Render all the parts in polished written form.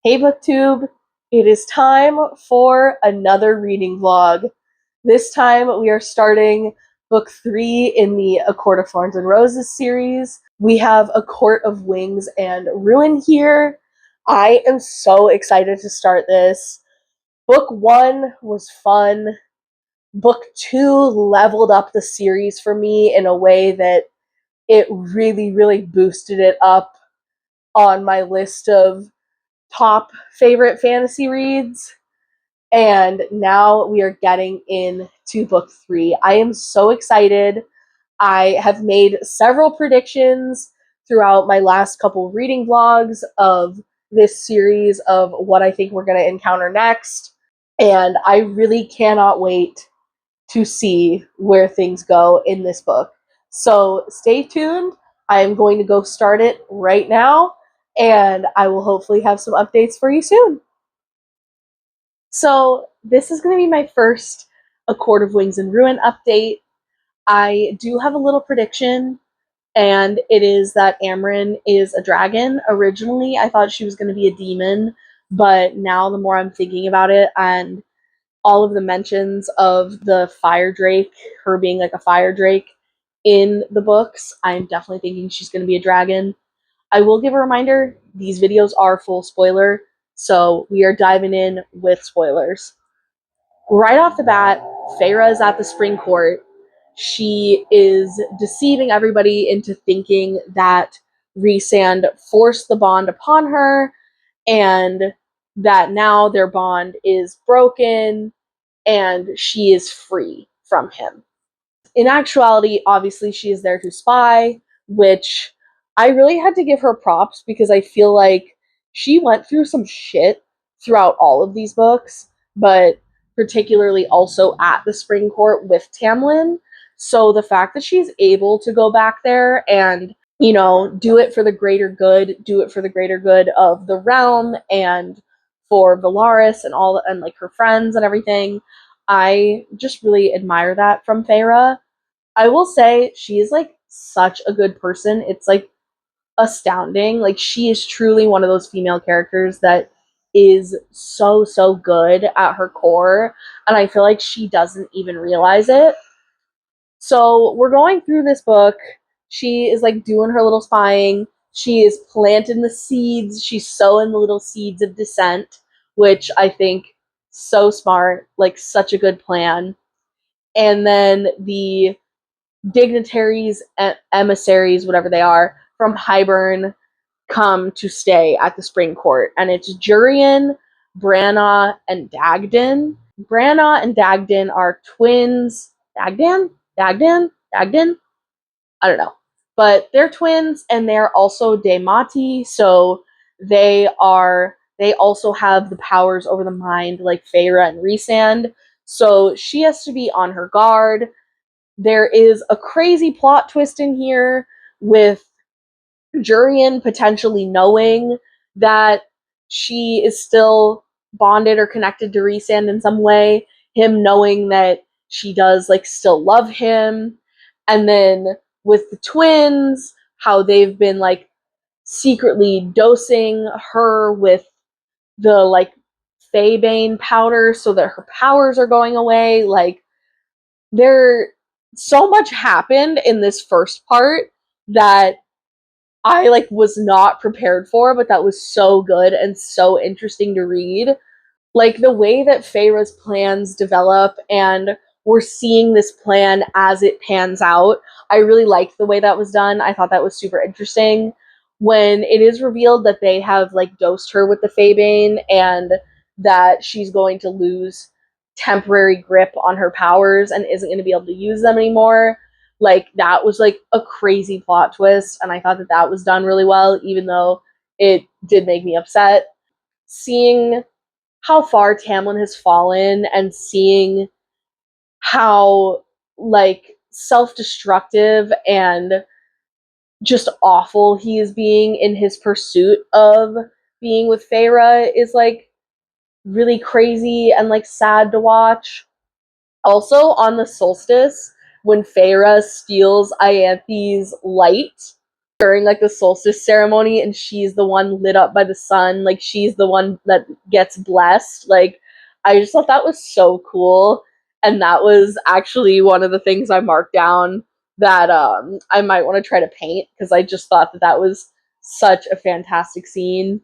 Hey BookTube, it is time for another reading vlog. This time we are starting book 3 in the A Court of Thorns and Roses series. We have A Court of Wings and Ruin here. I am so excited to start this. Book 1 was fun. Book 2 leveled up the series for me in a way that it really boosted it up on my list of top favorite fantasy reads. And now we are getting into book 3. I am so excited. I have made several predictions throughout my last couple reading vlogs of this series of what I think we're going to encounter next. And I really cannot wait to see where things go in this book. So stay tuned. I am going to go start it right now, and I will hopefully have some updates for you soon. So this is going to be my first A Court of Wings and Ruin update. I do have a little prediction, and it is that Amren is a dragon. Originally, I thought she was going to be a demon, but now the more I'm thinking about it, and all of the mentions of the fire drake, her being like a fire drake in the books, I'm definitely thinking she's going to be a dragon. I will give a reminder, these videos are full spoiler, so we are diving in with spoilers. Right off the bat, Feyre is at the Spring Court. She is deceiving everybody into thinking that Rhysand forced the bond upon her, and that now their bond is broken, and she is free from him. In actuality, obviously, she is there to spy, which I really had to give her props because I feel like she went through some shit throughout all of these books, but particularly also at the Spring Court with Tamlin. So the fact that she's able to go back there and, do it for the greater good, do it for the greater good of the realm and for Valaris and all, and like her friends and everything, I just really admire that from Feyre. I will say she is like such a good person. It's like astounding. Like she is truly one of those female characters that is so good at her core, and I feel like she doesn't even realize it. So we're going through this book. She is like doing her little spying. She is planting the seeds. She's sowing the little seeds of dissent, which I think so smart, like such a good plan. And then the dignitaries, emissaries, whatever they are, from Hybern come to stay at the Spring Court. And it's Jurian, Branna, and Dagdan. Branna and Dagdan are twins. Dagdan? Dagdan? Dagdan? I don't know. But they're twins, and they're also Daemati, so they also have the powers over the mind like Feyre and Rhysand. So she has to be on her guard. There is a crazy plot twist in here with Jurian potentially knowing that she is still bonded or connected to Rhysand in some way, him knowing that she does like still love him, and then with the twins, how they've been like secretly dosing her with the like Faebane powder so that her powers are going away. Like there so much happened in this first part that I like was not prepared for, but that was so good and so interesting to read. Like the way that Feyre's plans develop, and we're seeing this plan as it pans out. I really liked the way that was done. I thought that was super interesting. When it is revealed that they have like dosed her with the Faebane and that she's going to lose temporary grip on her powers and isn't going to be able to use them anymore, like that was like a crazy plot twist, and I thought that that was done really well, even though it did make me upset. Seeing how far Tamlin has fallen and seeing how like self-destructive and just awful he is being in his pursuit of being with Feyre is like really crazy and like sad to watch. Also on the solstice, when Feyre steals Ianthe's light, during like the solstice ceremony, and she's the one lit up by the sun, like she's the one that gets blessed. Like I just thought that was so cool, and that was actually one of the things I marked down that I might want to try to paint, because I just thought that that was such a fantastic scene.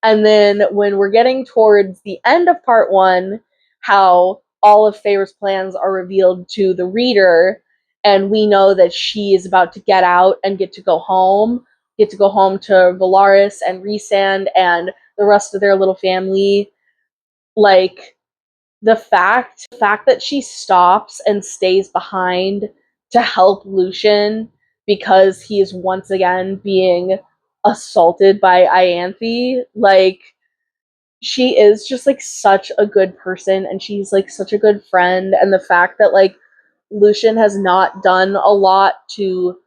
And then when we're getting towards the end of part one, how all of Feyre's plans are revealed to the reader, and we know that she is about to get out and get to go home, to Valaris and Rhysand and the rest of their little family. Like the fact that she stops and stays behind to help Lucian because he is once again being assaulted by Ianthe, like she is just like such a good person, and she's like such a good friend. And the fact that like Lucian has not done a lot to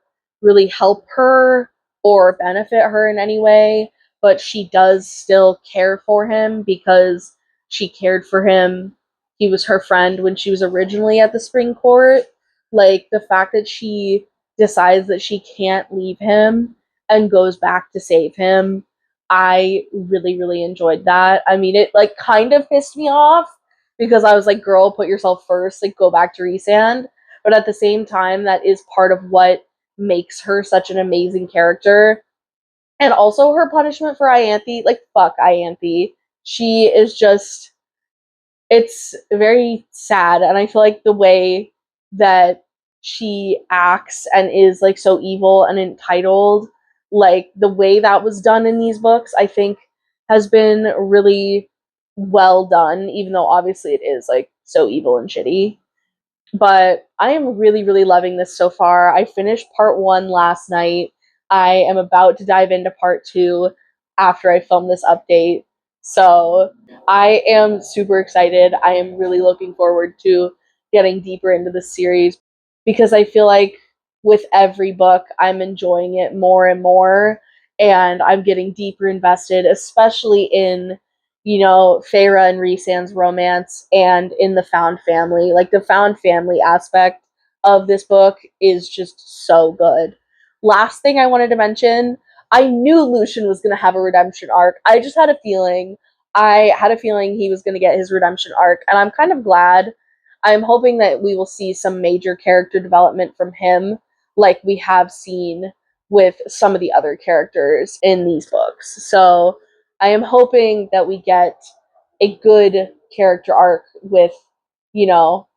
really help her or benefit her in any way, but she does still care for him because she cared for him. He was her friend when she was originally at the Spring Court. Like the fact that she decides that she can't leave him and goes back to save him, I really, really enjoyed that. I mean, it like kind of pissed me off because I was like, girl, put yourself first, like go back to Rhysand. But at the same time, that is part of what makes her such an amazing character. And also her punishment for Ianthe, like fuck Ianthe. She is just, it's very sad, and I feel like the way that she acts and is like so evil and entitled, like the way that was done in these books, I think has been really well done, even though obviously it is like so evil and shitty. But I am really, really loving this so far. I finished part one last night. I am about to dive into part two after I film this update. So I am super excited. I am really looking forward to getting deeper into the series because I feel like with every book, I'm enjoying it more and more, and I'm getting deeper invested, especially in Feyre and Rhysand's romance and in the found family. Like the found family aspect of this book is just so good. Last thing I wanted to mention, I knew Lucian was going to have a redemption arc. I just had a feeling. I had a feeling he was going to get his redemption arc, and I'm kind of glad. I'm hoping that we will see some major character development from him, like we have seen with some of the other characters in these books. So I am hoping that we get a good character arc with, you know,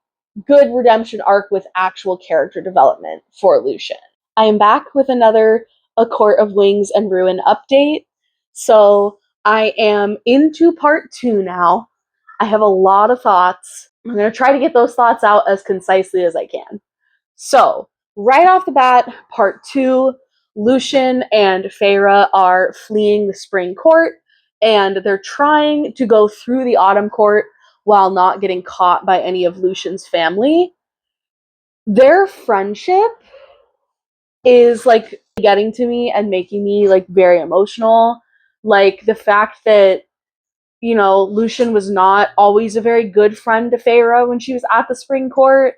good redemption arc with actual character development for Lucian. I am back with another A Court of Wings and Ruin update. So I am into part two now. I have a lot of thoughts. I'm going to try to get those thoughts out as concisely as I can. So, right off the bat, part two, Lucian and Feyre are fleeing the Spring Court, and they're trying to go through the Autumn Court while not getting caught by any of Lucian's family. Their friendship is like getting to me and making me like very emotional. Like the fact that Lucian was not always a very good friend to Feyre when she was at the Spring Court,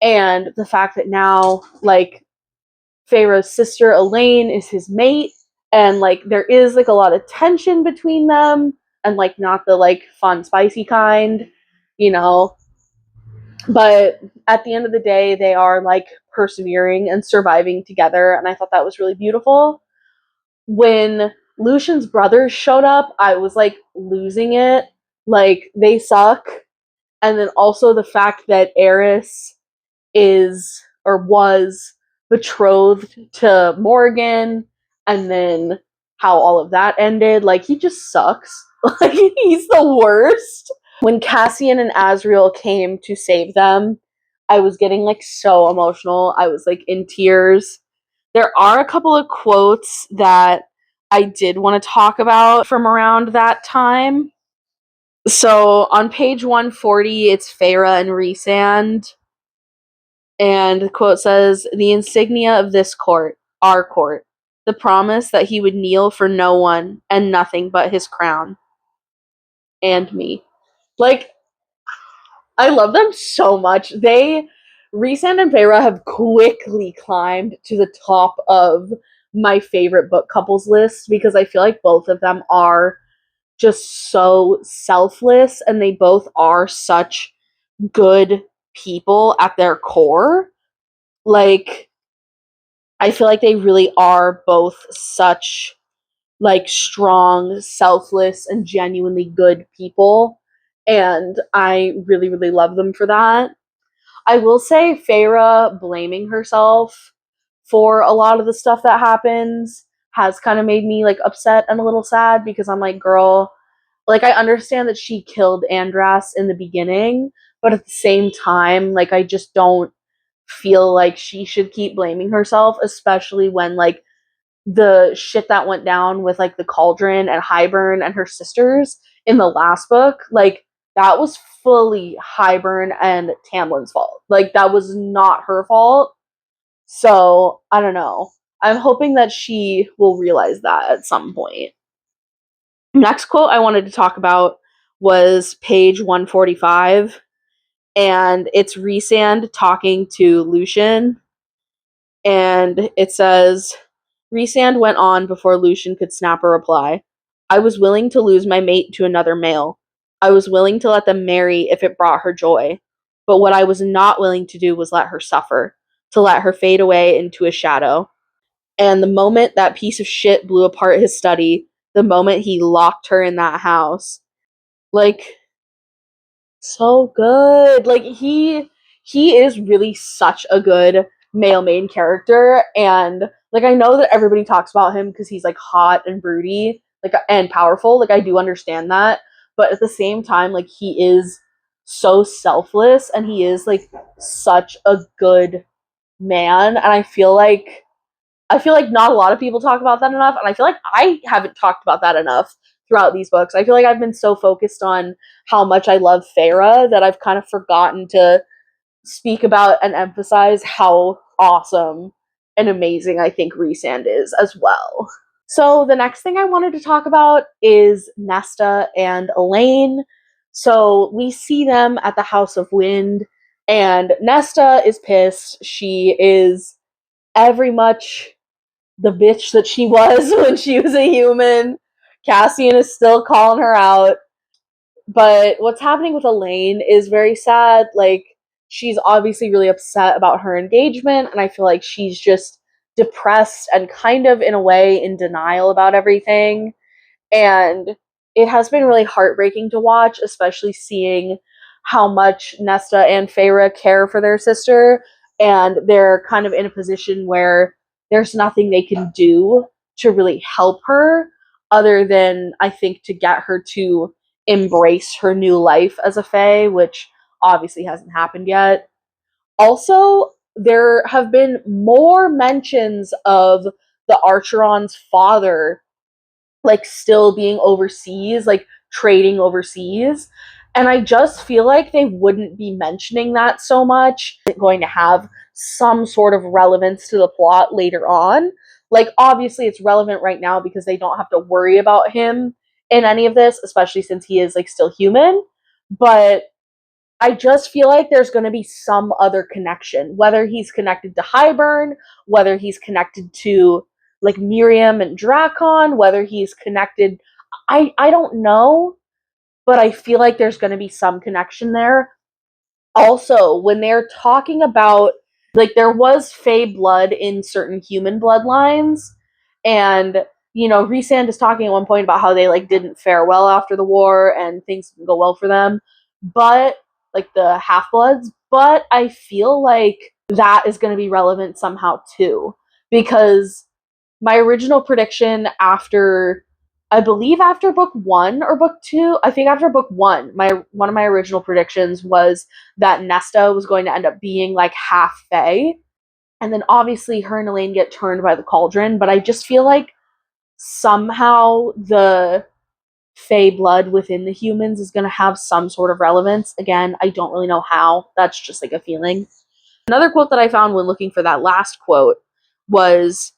and the fact that now like Feyre's sister Elaine is his mate, and like there is like a lot of tension between them, and like not the like fun spicy kind, you know. But at the end of the day, they are like persevering and surviving together, and I thought that was really beautiful. When Lucian's brothers showed up, I was like losing it. Like they suck. And then also the fact that Eris is or was betrothed to Morgan, and then how all of that ended. Like he just sucks. Like he's the worst. When Cassian and Azriel came to save them, I was getting like so emotional. I was like in tears. There are a couple of quotes that I did want to talk about from around that time. So on page 140, it's Feyre and Rhysand. And the quote says, "The insignia of this court, our court, the promise that he would kneel for no one and nothing but his crown and me." Like, I love them so much. Rhysand and Feyre have quickly climbed to the top of my favorite book couples list because I feel like both of them are just so selfless and they both are such good people at their core. Like, I feel like they really are both such like strong, selfless, and genuinely good people. And I really, really love them for that. I will say Feyre blaming herself for a lot of the stuff that happens has kind of made me like upset and a little sad because I'm like, girl, like I understand that she killed Andras in the beginning, but at the same time, like I just don't feel like she should keep blaming herself, especially when like the shit that went down with like the Cauldron and Hybern and her sisters in the last book, like that was fully Hybern and Tamlin's fault. Like that was not her fault. So I don't know. I'm hoping that she will realize that at some point. Next quote I wanted to talk about was page 145, and it's Rhysand talking to Lucien, and it says, Rhysand went on before Lucien could snap a reply. I was willing to lose my mate to another male. I was willing to let them marry if it brought her joy. But what I was not willing to do was let her suffer, to let her fade away into a shadow. And the moment that piece of shit blew apart his study, the moment he locked her in that house, like, so good. Like he is really such a good male main character, and like I know that everybody talks about him because he's like hot and broody, like and powerful. Like I do understand that, but at the same time, like he is so selfless and he is like such a good man, and I feel like not a lot of people talk about that enough, and I feel like I haven't talked about that enough throughout these books. I feel like I've been so focused on how much I love Feyre that I've kind of forgotten to speak about and emphasize how awesome and amazing I think Rhysand is as well. So the next thing I wanted to talk about is Nesta and Elain. So we see them at the House of Wind, and Nesta is pissed. She is every much the bitch that she was when she was a human. Cassian is still calling her out. But what's happening with Elain is very sad. Like, she's obviously really upset about her engagement, and I feel like she's just depressed and kind of, in a way, in denial about everything. And it has been really heartbreaking to watch, especially seeing how much Nesta and Feyre care for their sister, and they're kind of in a position where there's nothing they can do to really help her other than I think to get her to embrace her new life as a Fae, which obviously hasn't happened yet. Also, there have been more mentions of the Archeron's father like still being overseas, like trading overseas. And I just feel like they wouldn't be mentioning that so much. It's going to have some sort of relevance to the plot later on. Like, obviously, it's relevant right now because they don't have to worry about him in any of this, especially since he is like still human. But I just feel like there's going to be some other connection, whether he's connected to Hybern, whether he's connected to like Miriam and Drakon, whether he's connected. I don't know, but I feel like there's going to be some connection there. Also, when they're talking about like there was Fey blood in certain human bloodlines, and Rhysand is talking at one point about how they like didn't fare well after the war and things didn't go well for them, but like the half bloods. But I feel like that is going to be relevant somehow too, because my original prediction after I believe after book 1 or book 2, I think after book 1, my one of my original predictions was that Nesta was going to end up being like half Fae. And then obviously her and Elain get turned by the Cauldron, but I just feel like somehow the Fae blood within the humans is going to have some sort of relevance. Again, I don't really know how. That's just like a feeling. Another quote that I found when looking for that last quote was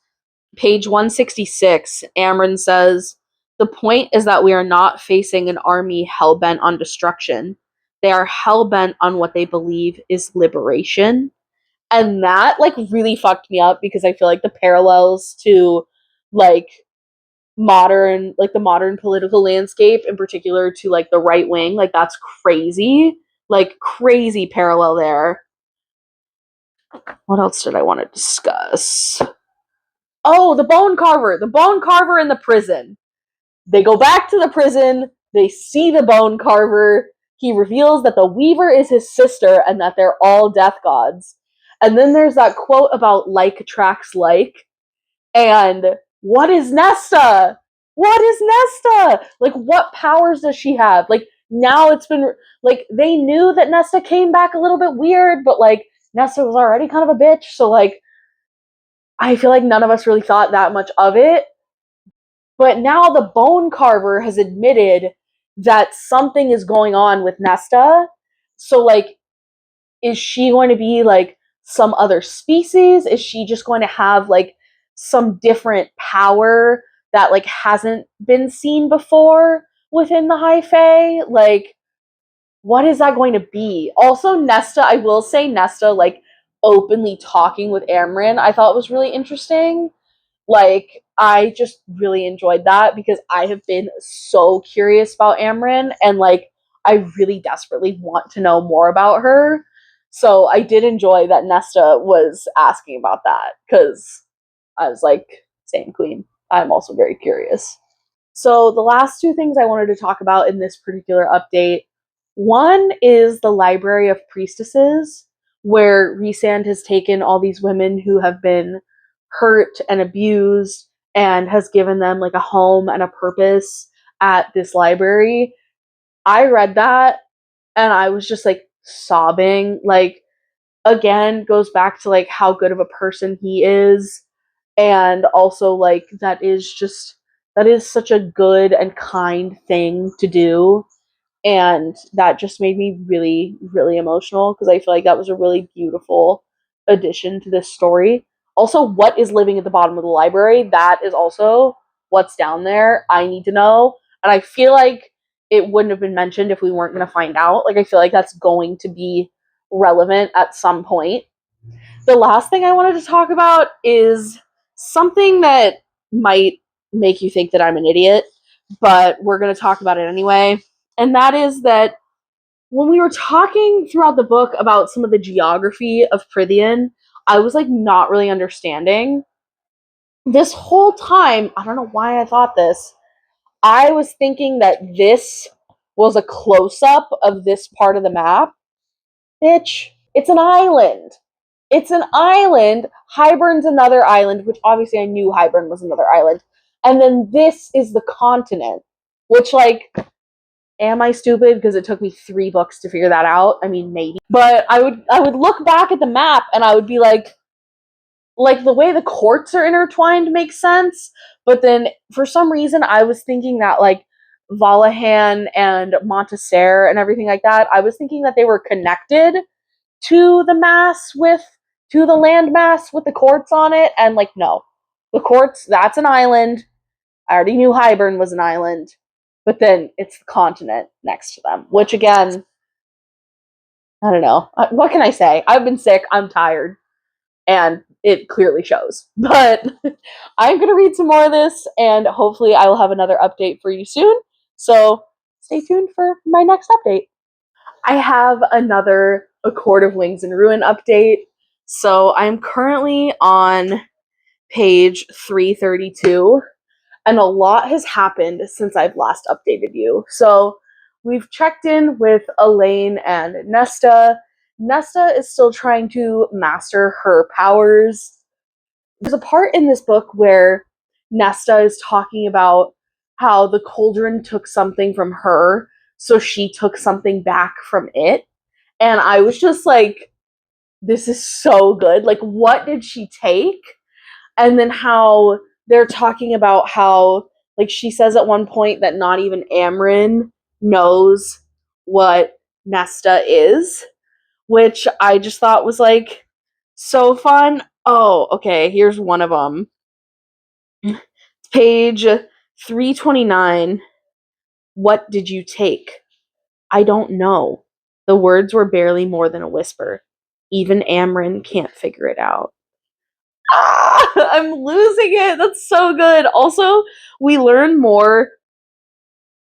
page 166. Amren says, the point is that we are not facing an army hell-bent on destruction. They are hell-bent on what they believe is liberation. And that like really fucked me up because I feel like the parallels to like the modern political landscape, in particular to like the right wing, like that's crazy. Like crazy parallel there. What else did I want to discuss? Oh, the bone carver in the prison. They go back to the prison, they see the bone carver. He reveals that the weaver is his sister and that they're all death gods. And then there's that quote about like attracts like. And what is Nesta? What is Nesta? Like, what powers does she have? Like, now it's been, like, they knew that Nesta came back a little bit weird, but, like, Nesta was already kind of a bitch, so, like, I feel like none of us really thought that much of it. But now the bone carver has admitted that something is going on with Nesta. So, like, is she going to be like some other species? Is she just going to have like some different power that like hasn't been seen before within the High Fae? Like, what is that going to be? Also, Nesta, I will say Nesta like openly talking with Amren, I thought was really interesting. Like, I just really enjoyed that because I have been so curious about Amren and like I really desperately want to know more about her. So I did enjoy that Nesta was asking about that because I was like, same queen. I'm also very curious. So the last two things I wanted to talk about in this particular update, one is the Library of Priestesses, where Rhysand has taken all these women who have been hurt and abused and has given them like a home and a purpose at this library. I read that and I was just like sobbing. Like, again, goes back to like how good of a person he is, and also like that is such a good and kind thing to do, and that just made me really really emotional because I feel like that was a really beautiful addition to this story. Also, what is living at the bottom of the library, that is also what's down there. I need to know, and I feel like it wouldn't have been mentioned if we weren't going to find out. Like, I feel like that's going to be relevant at some point. The last thing I wanted to talk about is something that might make you think that I'm an idiot, but we're going to talk about it anyway. And that is that when we were talking throughout the book about some of the geography of Prythian, I was like not really understanding. This whole time, I don't know why I thought this, I was thinking that this was a close up of this part of the map. Bitch, it's an island. It's an island. Hybern's another island, which obviously I knew Hybern was another island. And then this is the continent, which, like, am I stupid because it took me 3 books to figure that out? I mean, maybe. But I would look back at the map and I would be like the way the courts are intertwined makes sense, but then for some reason I was thinking that like Valahan and Monteser and everything like that, I was thinking that they were connected to the mass with to the land mass with the courts on it, and like no, the courts, that's an island. I already knew Hybern was an island, but then it's the continent next to them, which again, I don't know, what can I say? I've been sick, I'm tired, and it clearly shows. But I'm gonna read some more of this, and hopefully I will have another update for you soon, so stay tuned for my next update. I have another A Court of Wings and Ruin update. So I'm currently on page 332, and a lot has happened since I've last updated you. So we've checked in with Elaine and Nesta. Nesta is still trying to master her powers. There's a part in this book where Nesta is talking about how the cauldron took something from her, so she took something back from it. And I was just like, this is so good. Like, what did she take? And then how they're talking about how, like, she says at one point that not even Amren knows what Nesta is, which I just thought was like so fun. Oh, okay, here's one of them. Page 329. What did you take? I don't know. The words were barely more than a whisper. Even Amren can't figure it out. I'm losing it. That's so good. Also, we learn more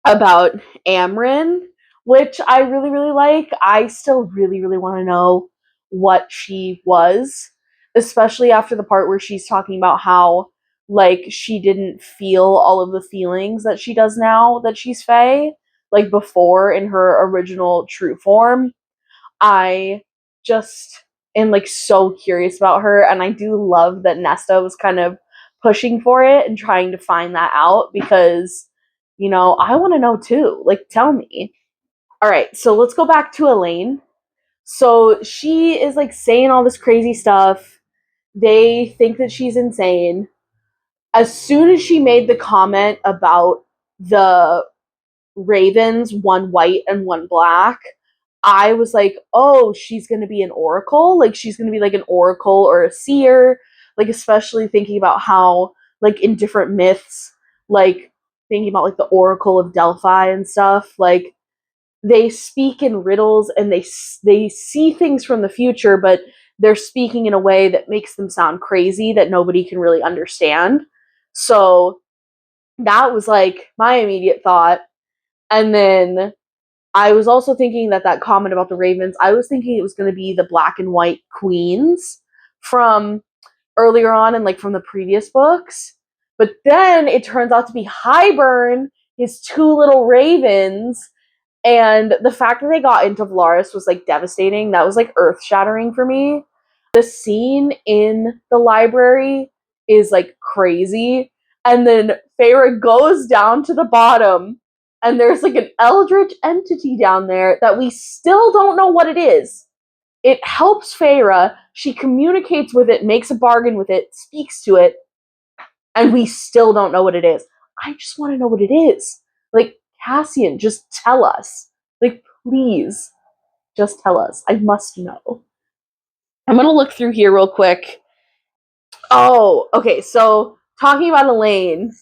about Amren, which I really, really like. I still really, really want to know what she was, especially after the part where she's talking about how, like, she didn't feel all of the feelings that she does now that she's Fae, like, before in her original true form. I just am like so curious about her, and I do love that Nesta was kind of pushing for it and trying to find that out because, I want to know too. Like, tell me. All right, so let's go back to Elaine. So she is like saying all this crazy stuff. They think that she's insane. As soon as she made the comment about the ravens, one white and one black, I was like, oh, she's going to be an oracle. Like, she's going to be like an oracle or a seer. Like, especially thinking about how, like, in different myths, like, thinking about, like, the Oracle of Delphi and stuff, like, they speak in riddles and they see things from the future, but they're speaking in a way that makes them sound crazy that nobody can really understand. So that was, like, my immediate thought. And then I was also thinking that comment about the ravens, I was thinking it was going to be the black and white queens from earlier on and like from the previous books. But then it turns out to be Hybern, his two little ravens, and the fact that they got into Valaris was like devastating. That was like earth shattering for me. The scene in the library is like crazy. And then Feyre goes down to the bottom, and there's like an eldritch entity down there that we still don't know what it is. It helps Feyre. She communicates with it, makes a bargain with it, speaks to it, and we still don't know what it is. I just want to know what it is. Like, Cassian, just tell us. Like, please, just tell us. I must know. I'm gonna look through here real quick. Oh, okay, so talking about Elaine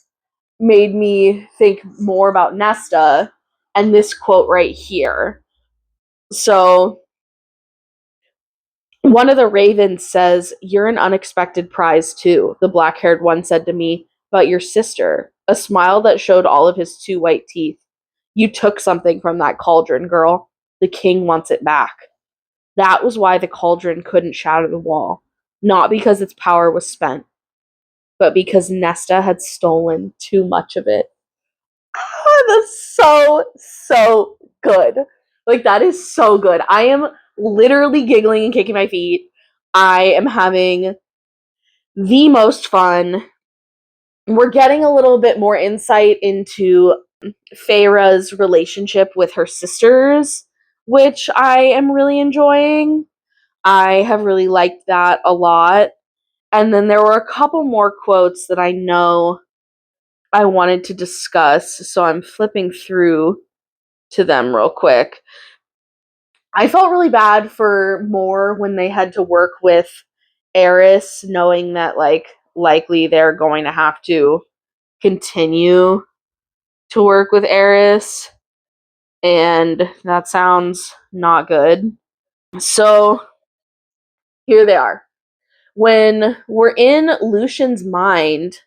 made me think more about Nesta and this quote right here. So, one of the ravens says, "You're an unexpected prize, too," the black haired one said to me, "but your sister," a smile that showed all of his two white teeth. "You took something from that cauldron, girl. The king wants it back." That was why the cauldron couldn't shatter the wall. Not because its power was spent, but because Nesta had stolen too much of it. That's so, so good. Like, that is so good. I am literally giggling and kicking my feet. I am having the most fun. We're getting a little bit more insight into Feyre's relationship with her sisters, which I am really enjoying. I have really liked that a lot. And then there were a couple more quotes that I know I wanted to discuss, so I'm flipping through to them real quick. I felt really bad for Mor when they had to work with Eris, knowing that, like, likely they're going to have to continue to work with Eris, and that sounds not good. So, here they are. When we're in Lucian's mind,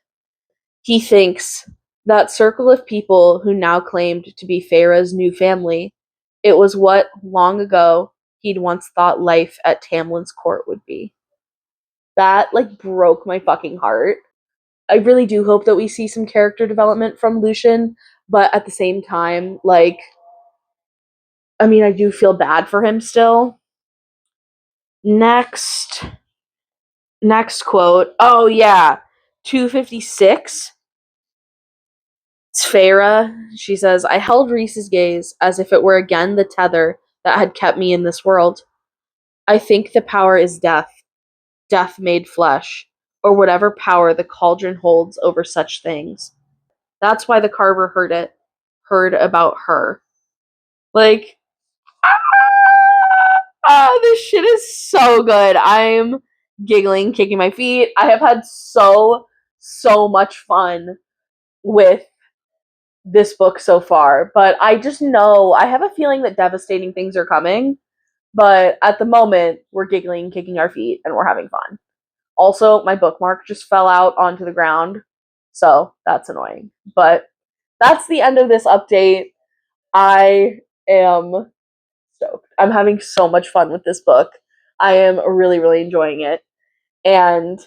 he thinks that circle of people who now claimed to be Feyre's new family, it was what, long ago, he'd once thought life at Tamlin's court would be. That, like, broke my fucking heart. I really do hope that we see some character development from Lucian, but at the same time, like, I mean, I do feel bad for him still. Next quote. Oh, yeah. 256. It's Feyre. She says, "I held Rhys's gaze as if it were again the tether that had kept me in this world. I think the power is death, death made flesh, or whatever power the cauldron holds over such things. That's why the carver heard about her." Like, this shit is so good. I'm giggling, kicking my feet. I have had so, so much fun with this book so far, but I just know, I have a feeling that devastating things are coming. But at the moment, we're giggling, kicking our feet, and we're having fun. Also, my bookmark just fell out onto the ground, so that's annoying. But that's the end of this update. I am stoked. I'm having so much fun with this book. I am really, really enjoying it. And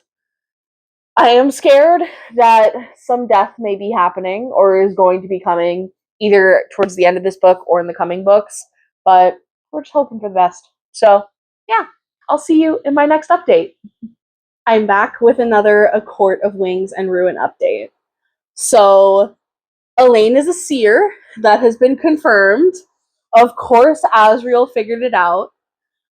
I am scared that some death may be happening or is going to be coming either towards the end of this book or in the coming books, but we're just hoping for the best. So, yeah, I'll see you in my next update. I'm back with another A Court of Wings and Ruin update. So, Elain is a seer. That has been confirmed. Of course, Asriel figured it out.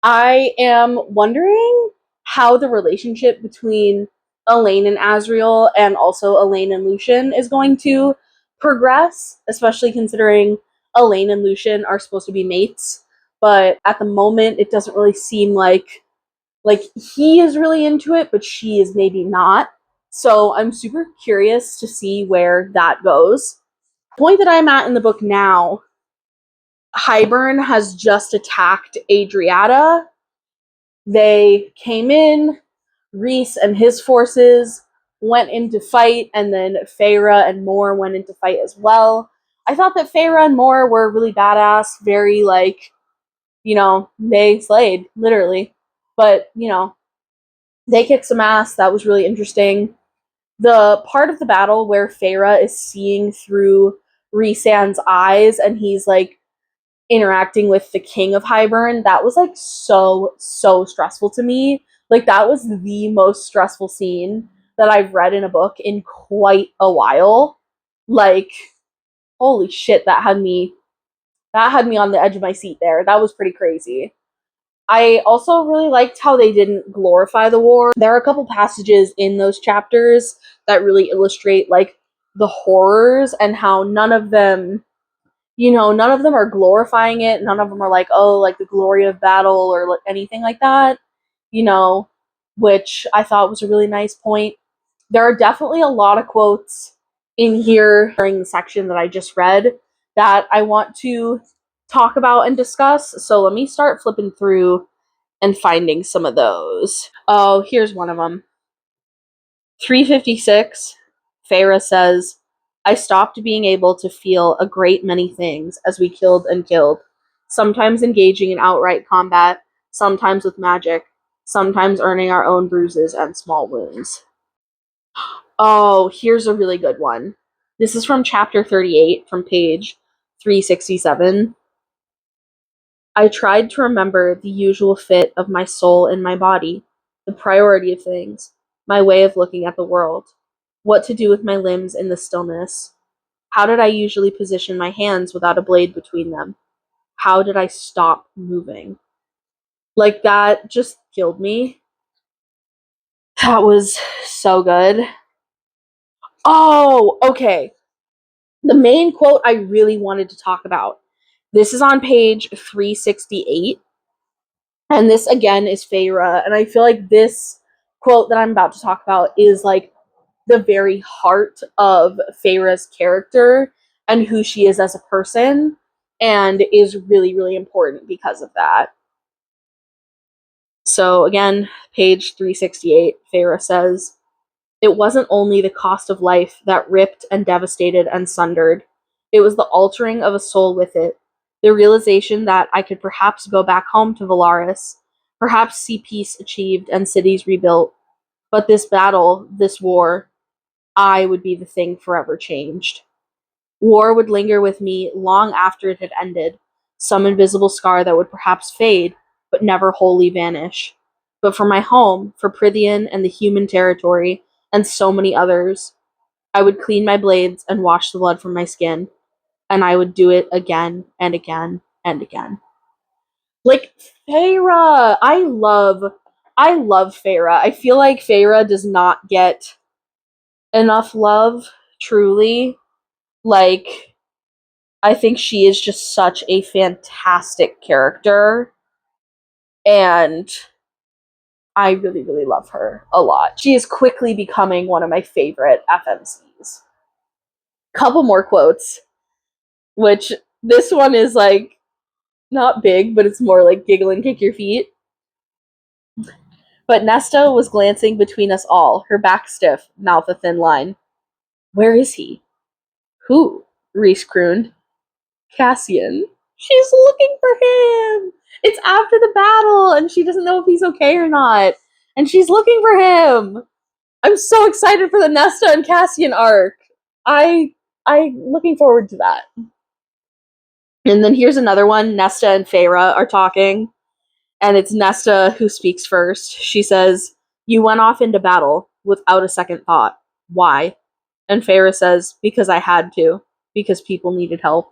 I am wondering how the relationship between Elain and Asriel and also Elain and Lucien is going to progress, especially considering Elain and Lucien are supposed to be mates. But at the moment, it doesn't really seem like he is really into it, but she is maybe not. So I'm super curious to see where that goes. The point that I'm at in the book now, Hybern has just attacked Adriata. They came in, Rhys and his forces went into fight, and then Feyre and Mor went into fight as well. I thought that Feyre and Mor were really badass, very they slayed, literally. But, they kicked some ass. That was really interesting. The part of the battle where Feyre is seeing through Rhysand's eyes and he's interacting with the king of Hybern, that was so stressful to me. That was the most stressful scene that I've read in a book in quite a while. Holy shit, that had me on the edge of my seat there. That was pretty crazy. I also really liked how they didn't glorify the war. There are a couple passages in those chapters that really illustrate the horrors and how none of them are glorifying it. None of them are the glory of battle or anything like that, which I thought was a really nice point. There are definitely a lot of quotes in here during the section that I just read that I want to talk about and discuss. So let me start flipping through and finding some of those. Oh, here's one of them. 356, Feyre says, I stopped being able to feel a great many things as we killed and killed, sometimes engaging in outright combat, sometimes with magic, sometimes earning our own bruises and small wounds. Oh, here's a really good one. This is from chapter 38, from page 367. I tried to remember the usual fit of my soul in my body, the priority of things, my way of looking at the world, what to do with my limbs in the stillness. How did I usually position my hands without a blade between them? How did I stop moving? That just killed me. That was so good. Oh, okay. The main quote I really wanted to talk about. This is on page 368. And this again is Feyre. And I feel like this quote that I'm about to talk about is the very heart of Feyre's character and who she is as a person, and is really, really important because of that. So again, page 368, Feyre says, it wasn't only the cost of life that ripped and devastated and sundered. It was the altering of a soul with it. The realization that I could perhaps go back home to Velaris, perhaps see peace achieved and cities rebuilt. But this battle, this war, I would be the thing forever changed. War would linger with me long after it had ended, some invisible scar that would perhaps fade, but never wholly vanish. But for my home, for Prythian and the human territory, and so many others, I would clean my blades and wash the blood from my skin, and I would do it again and again and again. Feyre, I love Feyre. I feel like Feyre does not get enough love, truly. I think she is just such a fantastic character, and I really, really love her a lot. She is quickly becoming one of my favorite FMCs. Couple more quotes, which this one is Not big, but it's more like giggle and kick your feet. But Nesta was glancing between us all, her back stiff, mouth a thin line. Where is he? Who? Reese crooned. Cassian. She's looking for him. It's after the battle, and she doesn't know if he's okay or not. And she's looking for him. I'm so excited for the Nesta and Cassian arc. I'm looking forward to that. And then here's another one. Nesta and Feyre are talking, and it's Nesta who speaks first. She says, "You went off into battle without a second thought. Why?" And Feyre says, "Because I had to. Because people needed help."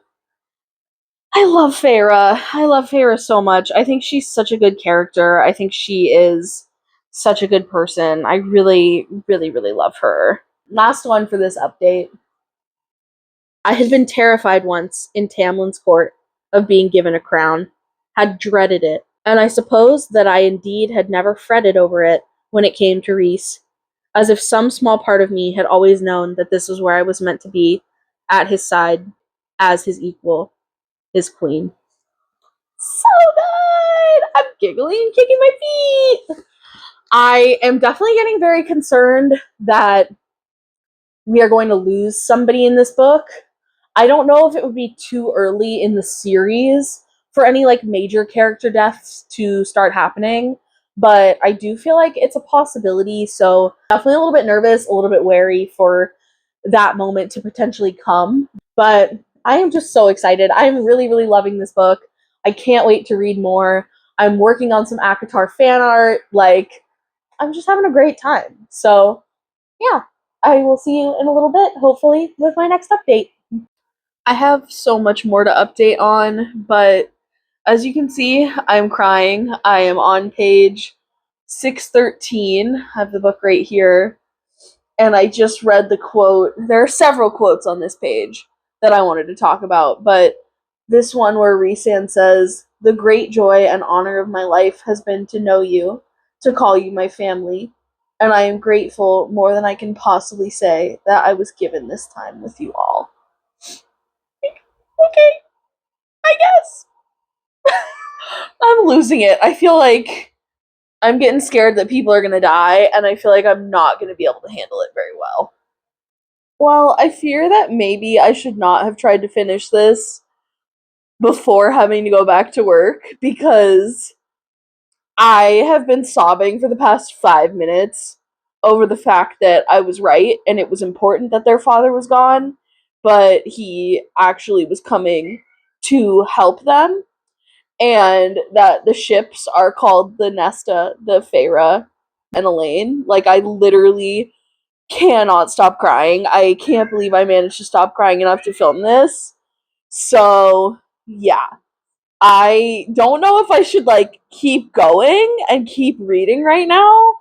I love Feyre. I love Feyre so much. I think she's such a good character. I think she is such a good person. I really, really, really love her. Last one for this update. I had been terrified once in Tamlin's court of being given a crown, had dreaded it, and I suppose that I indeed had never fretted over it when it came to Rhys, as if some small part of me had always known that this was where I was meant to be, at his side, as his equal, his queen. So good! I'm giggling and kicking my feet! I am definitely getting very concerned that we are going to lose somebody in this book. I don't know if it would be too early in the series for any like major character deaths to start happening, but I do feel like it's a possibility, so definitely a little bit nervous, a little bit wary for that moment to potentially come. But I am just so excited. I'm really, really loving this book. I can't wait to read more. I'm working on some ACOTAR fan art. Like, I'm just having a great time. So, yeah, I will see you in a little bit, hopefully, with my next update. I have so much more to update on, but as you can see, I'm crying. I am on page 613 of the book right here, and I just read the quote. There are several quotes on this page that I wanted to talk about, but this one where Rhysand says, "The great joy and honor of my life has been to know you, to call you my family, and I am grateful more than I can possibly say that I was given this time with you all." Okay, I guess. I'm losing it. I feel like I'm getting scared that people are gonna die, and I feel like I'm not gonna be able to handle it very well. Well, I fear that maybe I should not have tried to finish this before having to go back to work, because I have been sobbing for the past 5 minutes over the fact that I was right and it was important that their father was gone, but he actually was coming to help them, and that the ships are called the Nesta, the Feyre, and Elaine. Like, I literally cannot stop crying. I can't believe I managed to stop crying enough to film this. So, yeah. I don't know if I should like keep going and keep reading right now,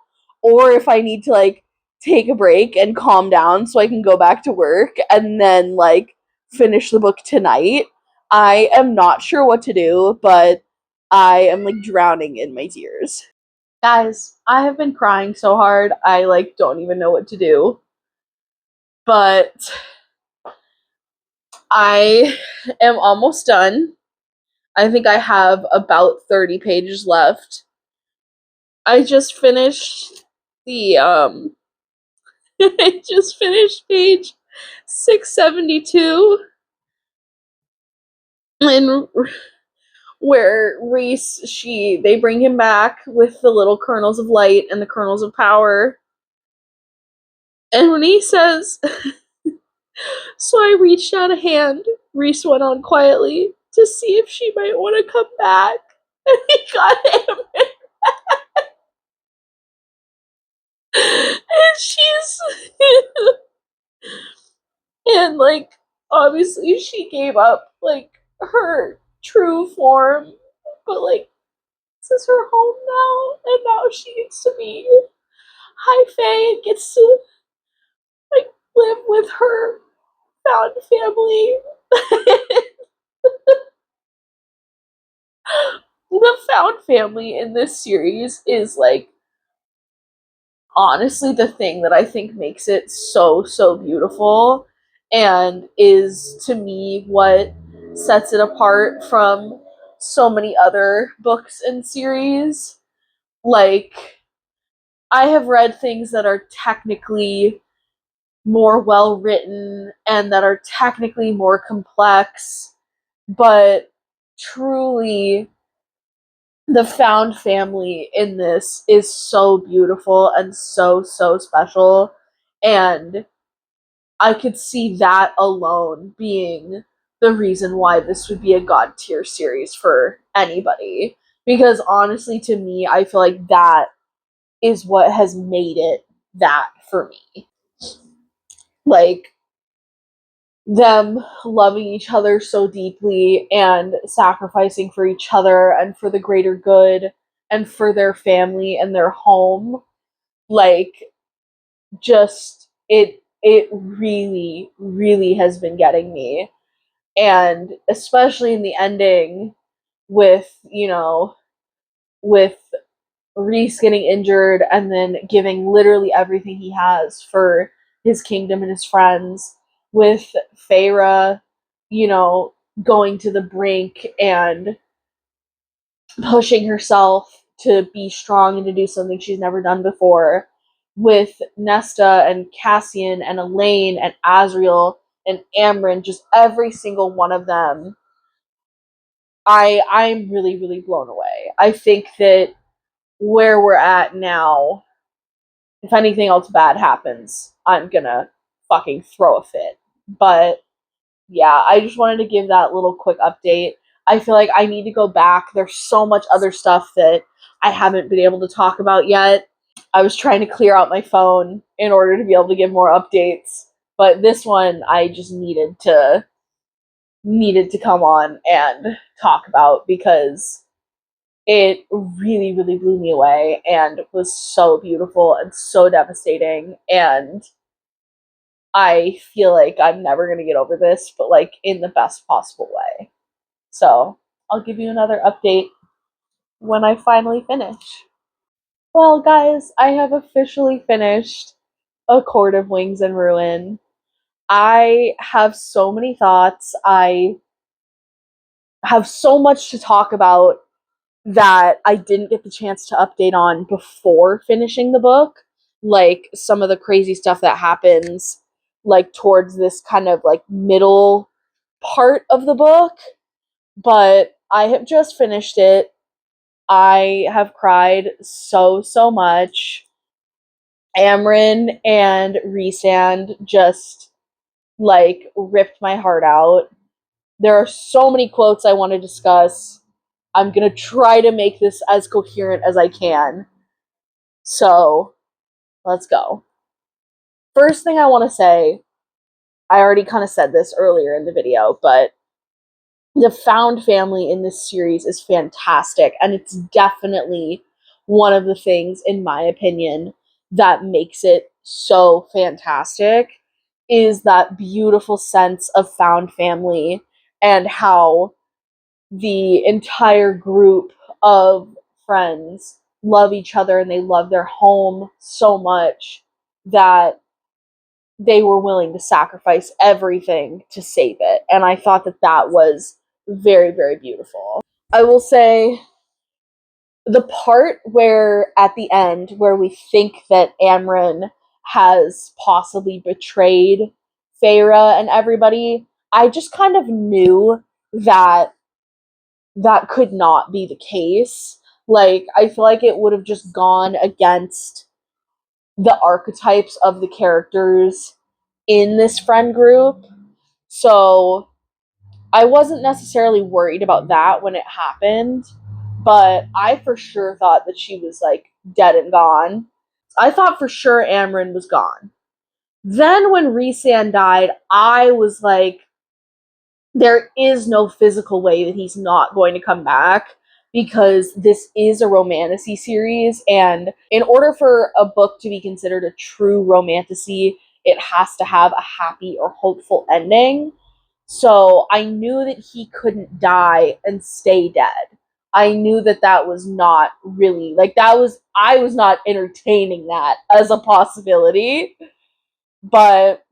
or if I need to like take a break and calm down so I can go back to work and then like finish the book tonight. I am not sure what to do, but I am like drowning in my tears. Guys, I have been crying so hard, I like don't even know what to do. But I am almost done. I think I have about 30 pages left. I just finished the I just finished page 672, and where Rhys, they bring him back with the little kernels of light and the kernels of power. And when he says, "So I reached out a hand," Rhys went on quietly, "to see if she might want to come back." And he got him. And she's and like obviously she gave up like her true form, but like this is her home now, and now she gets to be High Fae and gets to like live with her found family. The found family in this series is like honestly the thing that I think makes it so beautiful, and is to me what sets it apart from so many other books and series. Like, I have read things that are technically more well written and that are technically more complex, but truly the found family in this is so beautiful and so, so special. And I could see that alone being the reason why this would be a god tier series for anybody. Because honestly, to me, I feel like that is what has made it that for me. Like, them loving each other so deeply and sacrificing for each other and for the greater good and for their family and their home. Like, just it really, really has been getting me. And especially in the ending with, with Rhys getting injured and then giving literally everything he has for his kingdom and his friends, with Feyre, you know, going to the brink and pushing herself to be strong and to do something she's never done before, with Nesta and Cassian and Elaine and Azriel and Amren, just every single one of them. I'm really, really blown away. I think that where we're at now, if anything else bad happens, I'm gonna fucking throw a fit. But yeah, I just wanted to give that little quick update. I feel like I need to go back. There's so much other stuff that I haven't been able to talk about yet. I was trying to clear out my phone in order to be able to give more updates, but this one I just needed to come on and talk about because it really, really blew me away and was so beautiful and so devastating. And I feel like I'm never going to get over this, but like in the best possible way. So I'll give you another update when I finally finish. Well, guys, I have officially finished A Court of Wings and Ruin. I have so many thoughts. I have so much to talk about that I didn't get the chance to update on before finishing the book. Like some of the crazy stuff that happens, like towards this kind of like middle part of the book. But I have just finished it. I have cried so, so much. Amren and Rhysand just like ripped my heart out. There are so many quotes I want to discuss. I'm going to try to make this as coherent as I can. So, let's go. First thing I want to say, I already kind of said this earlier in the video, but the found family in this series is fantastic, and it's definitely one of the things, in my opinion, that makes it so fantastic is that beautiful sense of found family and how the entire group of friends love each other and they love their home so much that they were willing to sacrifice everything to save it. And I thought that that was very, very beautiful. I will say the part where at the end where we think that Amren has possibly betrayed Feyre and everybody, I just kind of knew that that could not be the case. Like, I feel like it would have just gone against the archetypes of the characters in this friend group. So I wasn't necessarily worried about that when it happened, but I for sure thought that she was like dead and gone. I thought for sure Amren was gone. Then when Rhysand died, I was like, there is no physical way that he's not going to come back because this is a romantasy series, and in order for a book to be considered a true romantasy, it has to have a happy or hopeful ending. So I knew that he couldn't die and stay dead. I knew that that was not really like that was I was not entertaining that as a possibility. But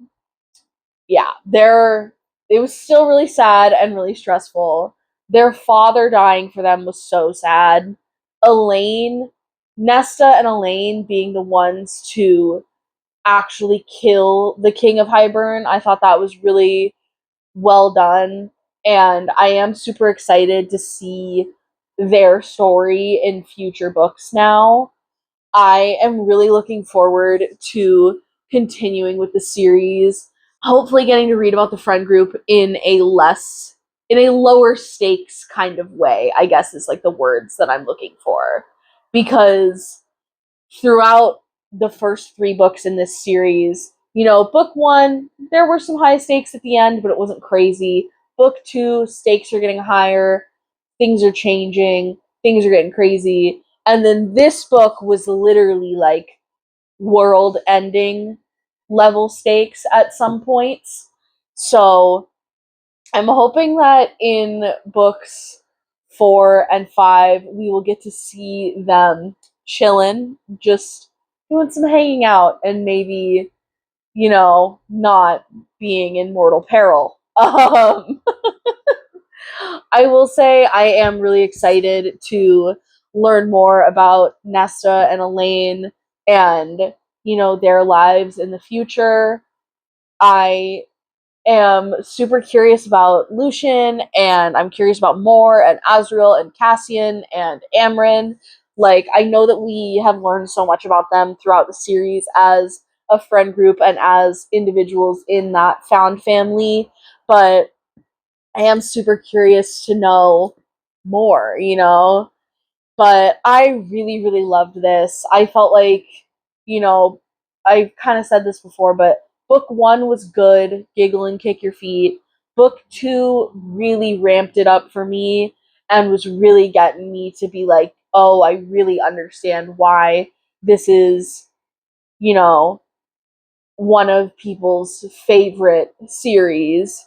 yeah, there it was still really sad and really stressful. Their father dying for them was so sad. Elain, Nesta and Elain being the ones to actually kill the King of Hybern, I thought that was really well done. And I am super excited to see their story in future books now. I am really looking forward to continuing with the series. Hopefully getting to read about the friend group in a lower stakes kind of way, I guess is like the words that I'm looking for. Because throughout the first 3 books in this series, book 1, there were some high stakes at the end, but it wasn't crazy. Book 2, stakes are getting higher, things are changing, things are getting crazy. And then this book was literally like world ending level stakes at some points. So I'm hoping that in books 4 and 5, we will get to see them chilling, just doing some hanging out, and maybe, not being in mortal peril. I will say I am really excited to learn more about Nesta and Elain and, their lives in the future. I am super curious about Lucian, and I'm curious about Mor and Azriel and Cassian and Amren. Like, I know that we have learned so much about them throughout the series as a friend group and as individuals in that found family, but I am super curious to know more, But I really, really loved this. I felt like, you know, I kind of said this before, but book 1 was good, giggle and kick your feet. Book 2 really ramped it up for me and was really getting me to be like, oh, I really understand why this is, you know, one of people's favorite series.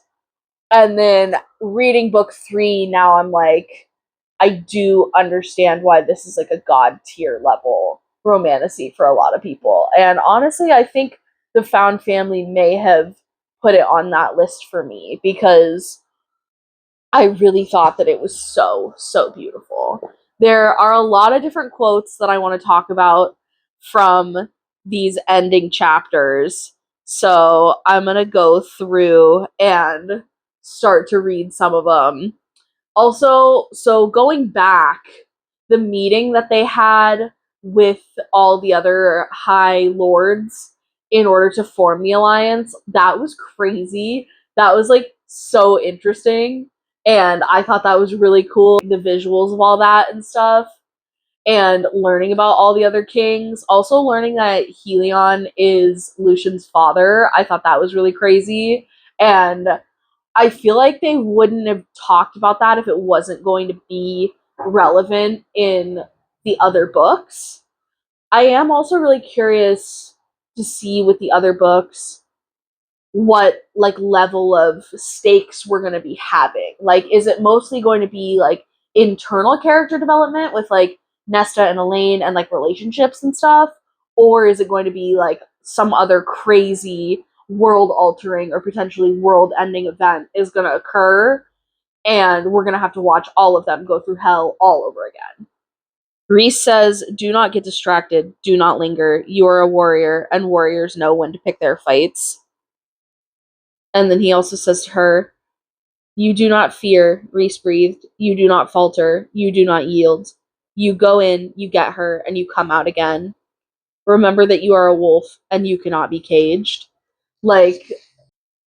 And then reading book 3, now I'm like, I do understand why this is like a god tier level romantasy for a lot of people. And honestly, I think the Found Family may have put it on that list for me because I really thought that it was so, so beautiful. There are a lot of different quotes that I want to talk about from these ending chapters. So I'm going to go through and start to read some of them. Also, so going back, the meeting that they had with all the other high lords in order to form the alliance, that was crazy. That was like so interesting. And I thought that was really cool. The visuals of all that and stuff. And learning about all the other kings. Also learning that Helion is Lucian's father. I thought that was really crazy. And I feel like they wouldn't have talked about that if it wasn't going to be relevant in the other books. I am also really curious to see with the other books what like level of stakes we're going to be having. Like, is it mostly going to be like internal character development with like Nesta and Elain and like relationships and stuff, or is it going to be like some other crazy world altering or potentially world ending event is going to occur, and we're going to have to watch all of them go through hell all over again? Rhys says, "Do not get distracted. Do not linger. You are a warrior, and warriors know when to pick their fights." And then he also says to her, "You do not fear," Rhys breathed. "You do not falter. You do not yield. You go in, you get her, and you come out again. Remember that you are a wolf, and you cannot be caged." Like,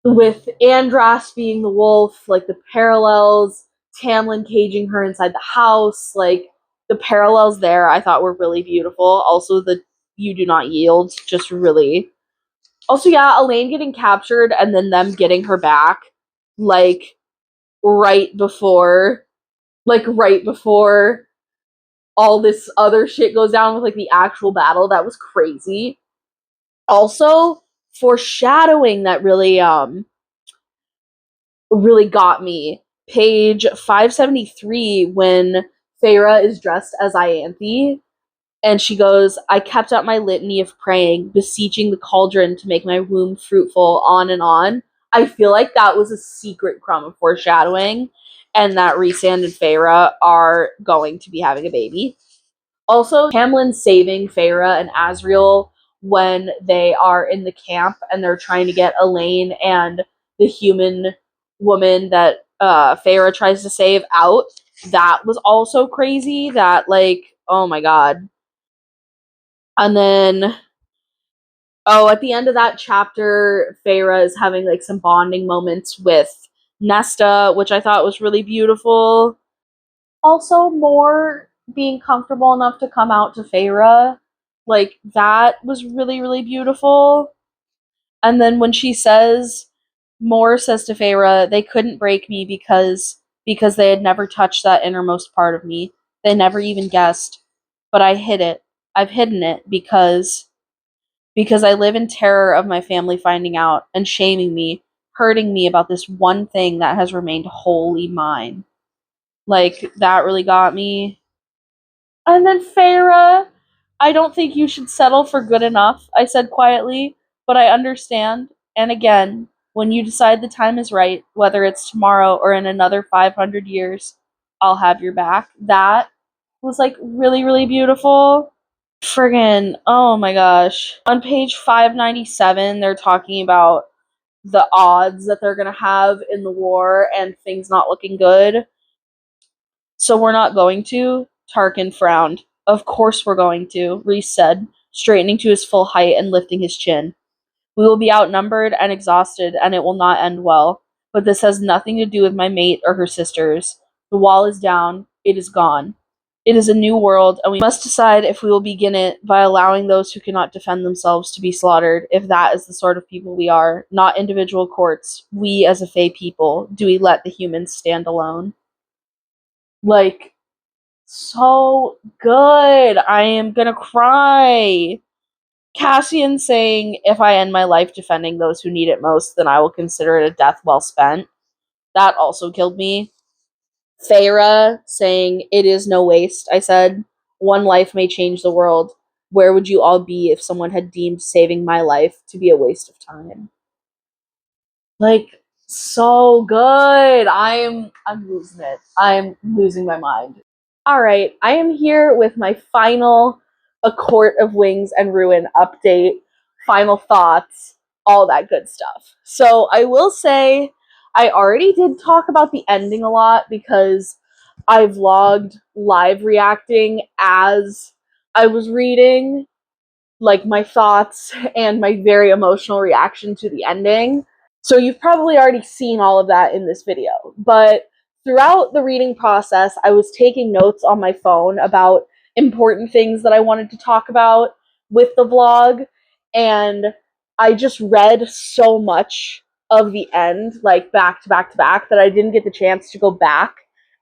with Andras being the wolf, like the parallels, Tamlin caging her inside the house, like the parallels there I thought were really beautiful. Also, the "you do not yield," just really. Also, yeah, Elaine getting captured and then them getting her back, like right before, right before all this other shit goes down with like the actual battle. That was crazy. Also, foreshadowing that really got me. Page 573, when Feyre is dressed as Ianthe, and she goes, "I kept up my litany of praying, beseeching the cauldron to make my womb fruitful," on and on. I feel like that was a secret crumb of foreshadowing. and that Rhysand and Feyre are going to be having a baby. Also, Tamlin saving Feyre and Asriel when they are in the camp and they're trying to get Elaine and the human woman that Feyre tries to save out. That was also crazy. That, like, oh my god. And then, at the end of that chapter, Feyre is having, like, some bonding moments with Nesta, which I thought was really beautiful. Also, more being comfortable enough to come out to Feyre, like, that was really, really beautiful. And then when she says, Mor says to Feyre, they couldn't break me because they had never touched that innermost part of me. They never even guessed. But I hid it. I've hidden it because I live in terror of my family finding out and shaming me, hurting me about this one thing that has remained wholly mine. Like, that really got me. And then Feyre, I don't think you should settle for good enough, I said quietly, but I understand. And again, when you decide the time is right, whether it's tomorrow or in another 500 years, I'll have your back. That was, like, really, really beautiful. Friggin', oh my gosh. On page 597, they're talking about the odds that they're gonna have in the war and things not looking good. So we're not going to? Tarkin frowned. Of course we're going to, Rhys said, straightening to his full height and lifting his chin. We will be outnumbered and exhausted, and it will not end well. But this has nothing to do with my mate or her sisters. The wall is down. It is gone. It is a new world, and we must decide if we will begin it by allowing those who cannot defend themselves to be slaughtered, if that is the sort of people we are, not individual courts. We, as a Fae people, do we let the humans stand alone? Like, so good. I am gonna cry. Cassian saying, if I end my life defending those who need it most, then I will consider it a death well spent. That also killed me. Feyre saying, it is no waste. I said, one life may change the world. Where would you all be if someone had deemed saving my life to be a waste of time? Like, so good. I'm losing it. I'm losing my mind. Alright, I am here with my final A Court of Wings and Ruin update, final thoughts, all that good stuff. So I will say, I already did talk about the ending a lot because I vlogged live reacting as I was reading, like, my thoughts and my very emotional reaction to the ending. So you've probably already seen all of that in this video. But throughout the reading process, I was taking notes on my phone about important things that I wanted to talk about with the vlog. And I just read so much of the end, like, back to back to back, that I didn't get the chance to go back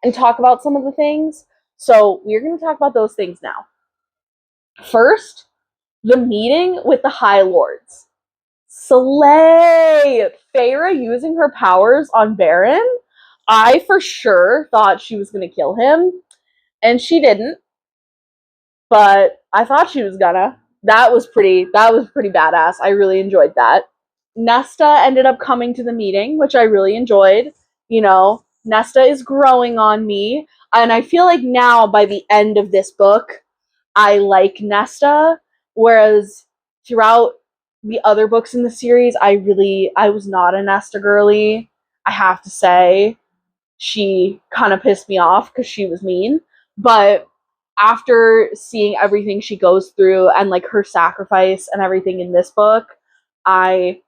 and talk about some of the things. So we're going to talk about those things now. First, the meeting with the High Lords. Slay! Feyre using her powers on Baron. I for sure thought she was gonna kill him, and she didn't. But I thought she was gonna. That was pretty badass. I really enjoyed that. Nesta ended up coming to the meeting, which I really enjoyed. You know, Nesta is growing on me, and I feel like now by the end of this book, I like Nesta, whereas throughout the other books in the series, I was not a Nesta girly. I have to say, she kind of pissed me off because she was mean. But after seeing everything she goes through and, like, her sacrifice and everything in this book, I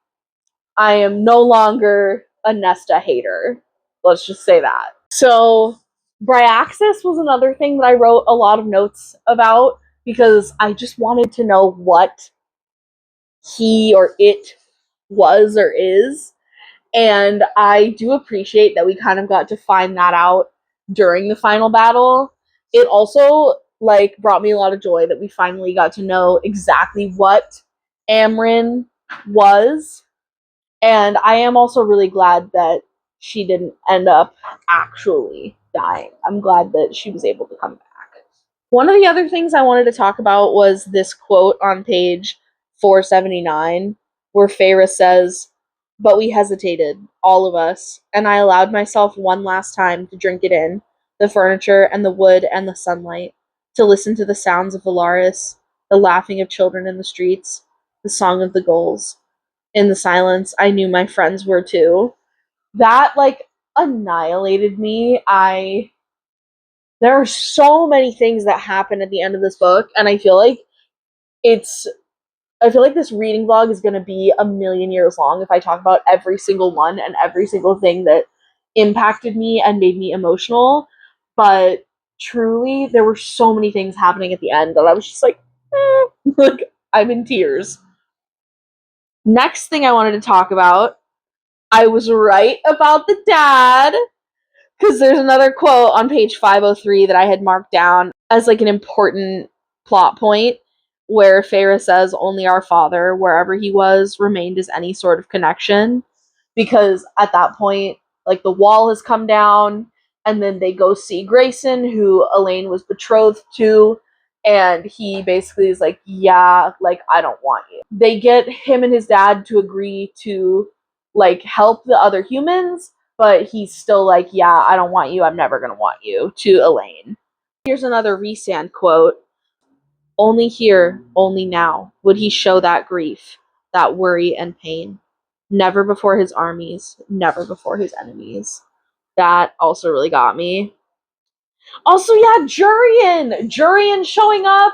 am no longer a Nesta hater. Let's just say that. So Bryaxis was another thing that I wrote a lot of notes about because I just wanted to know what he or it was or is. And I do appreciate that we kind of got to find that out during the final battle. It also, like, brought me a lot of joy that we finally got to know exactly what Amren was. And I am also really glad that she didn't end up actually dying. I'm glad that she was able to come back. One of the other things I wanted to talk about was this quote on page 479, where Feyre says, But we hesitated, all of us, and I allowed myself one last time to drink it in, the furniture and the wood and the sunlight, to listen to the sounds of Valaris, the laughing of children in the streets, the song of the gulls. In the silence, I knew my friends were too. That, like, annihilated me. There are so many things that happen at the end of this book, and it's I feel like this reading vlog is going to be a million years long if I talk about every single one and every single thing that impacted me and made me emotional. But truly, there were so many things happening at the end that I was just like, like, I'm in tears. Next thing I wanted to talk about, I was right about the dad. Because there's another quote on page 503 that I had marked down as like an important plot point where Feyre says only our father, wherever he was, remained as any sort of connection. Because at that point, like the wall has come down, and then they go see Grayson, who Elain was betrothed to, and he basically is like, yeah, like, I don't want you. They get him and his dad to agree to like help the other humans, but he's still like, yeah, I don't want you, I'm never gonna want you, to Elain. Here's another Rhysand quote. Only here, only now, would he show that grief, that worry and pain. Never before his armies, never before his enemies. That also really got me. Also, yeah, Jurian showing up.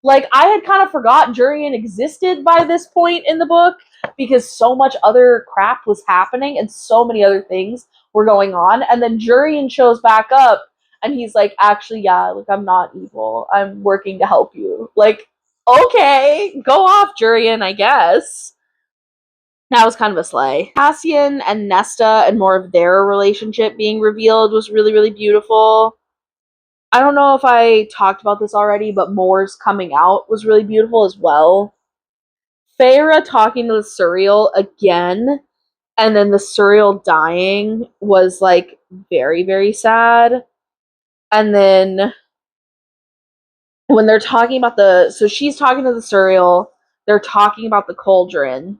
Like, I had kind of forgot Jurian existed by this point in the book because so much other crap was happening and so many other things were going on. And then Jurian shows back up and he's like, actually, yeah, like, I'm not evil. I'm working to help you. Like, okay, go off, Jurian, I guess. That was kind of a slay. Cassian and Nesta and more of their relationship being revealed was really, really beautiful. I don't know if I talked about this already, but Moore's coming out was really beautiful as well. Feyre talking to the Suriel again, and then the Suriel dying was like very, very sad. And then when they're talking about so she's talking to the Suriel, they're talking about the cauldron,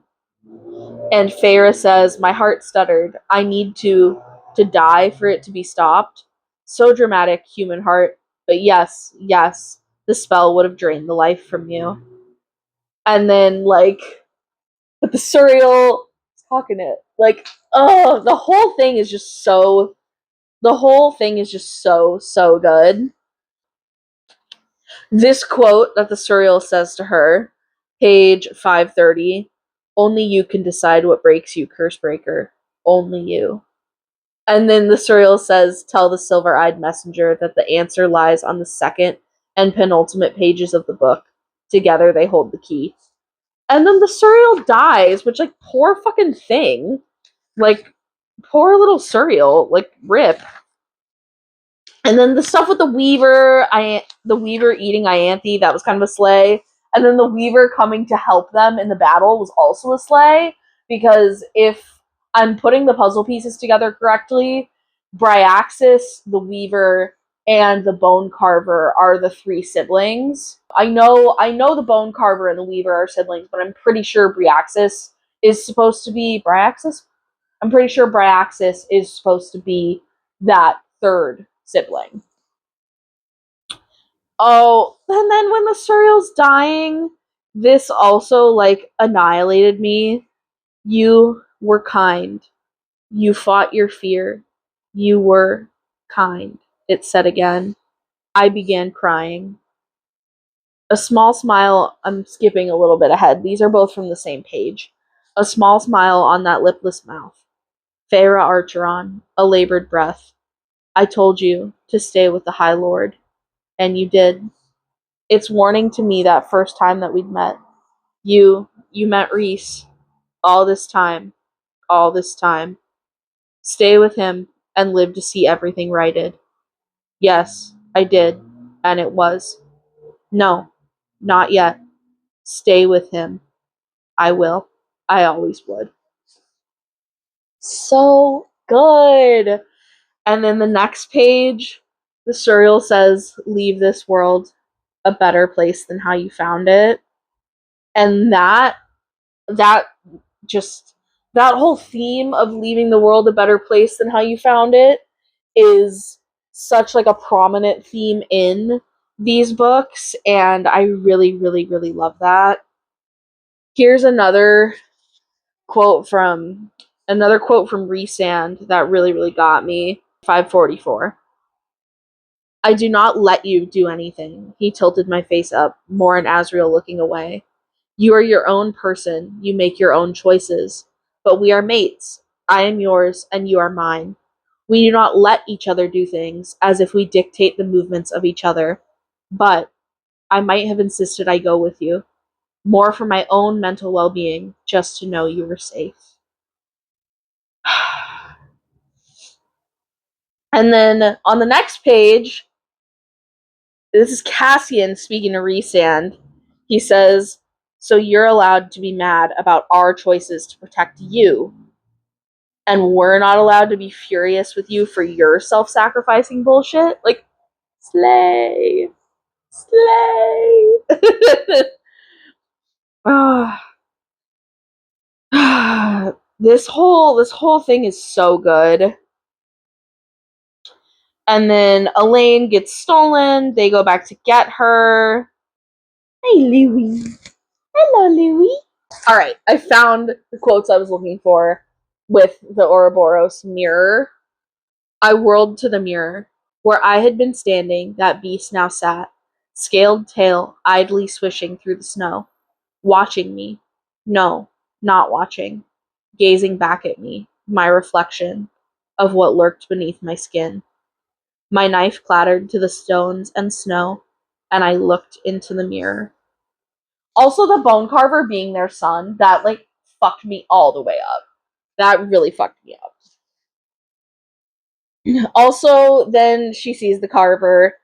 and Feyre says, "My heart stuttered. I need to die for it to be stopped." So dramatic, human heart. But yes, yes, the spell would have drained the life from you. And then, like, but the Suriel talking it. Like, oh, the whole thing is just so, so good. This quote that the Suriel says to her, page 530, only you can decide what breaks you, Cursebreaker. Only you. And then the Suriel says, tell the silver-eyed messenger that the answer lies on the second and penultimate pages of the book. Together they hold the key. And then the Suriel dies, which, like, poor fucking thing. Like, poor little Suriel. Like, rip. And then the stuff with the Weaver eating Ianthe, that was kind of a slay. And then the Weaver coming to help them in the battle was also a slay, because if I'm putting the puzzle pieces together correctly, Bryaxis, the Weaver, and the Bone Carver are the three siblings. I know the Bone Carver and the Weaver are siblings, but I'm pretty sure Bryaxis is supposed to be Bryaxis? I'm pretty sure Bryaxis is supposed to be that third sibling. Oh, and then when the Suriel's dying, this also, like, annihilated me. You were kind. You fought your fear. You were kind, it said again. I began crying. A small smile, I'm skipping a little bit ahead. These are both from the same page. A small smile on that lipless mouth. Feyre Archeron, a labored breath. I told you to stay with the High Lord, and you did. It's warning to me that first time that we'd met. You met Rhys. All this time. All this time. Stay with him and live to see everything righted. Yes, I did. And it was. No, not yet. Stay with him. I will. I always would. So good. And then the next page, the Suriel says, leave this world a better place than how you found it. And that just that whole theme of leaving the world a better place than how you found it is such like a prominent theme in these books, and I really, really, really love that. Here's quote from another quote from Rhysand that really, really got me. 544. I do not let you do anything. He tilted my face up, Morin Asriel looking away. You are your own person. You make your own choices. But we are mates. I am yours, and you are mine. We do not let each other do things as if we dictate the movements of each other. But I might have insisted I go with you, more for my own mental well being, just to know you were safe. And then on the next page, this is Cassian speaking to Rhysand. He says, so you're allowed to be mad about our choices to protect you, and we're not allowed to be furious with you for your self-sacrificing bullshit? Like, slay. Slay. This whole thing is so good. And then Elain gets stolen. They go back to get her. Hey, Louis. Hello, Louis. All right, I found the quotes I was looking for with the Ouroboros mirror. I whirled to the mirror. Where I had been standing, that beast now sat, scaled tail idly swishing through the snow, watching me. No, not watching. Gazing back at me, my reflection of what lurked beneath my skin. My knife clattered to the stones and snow, and I looked into the mirror. Also, the bone carver being their son, that like fucked me all the way up. That really fucked me up. Also, then she sees the carver,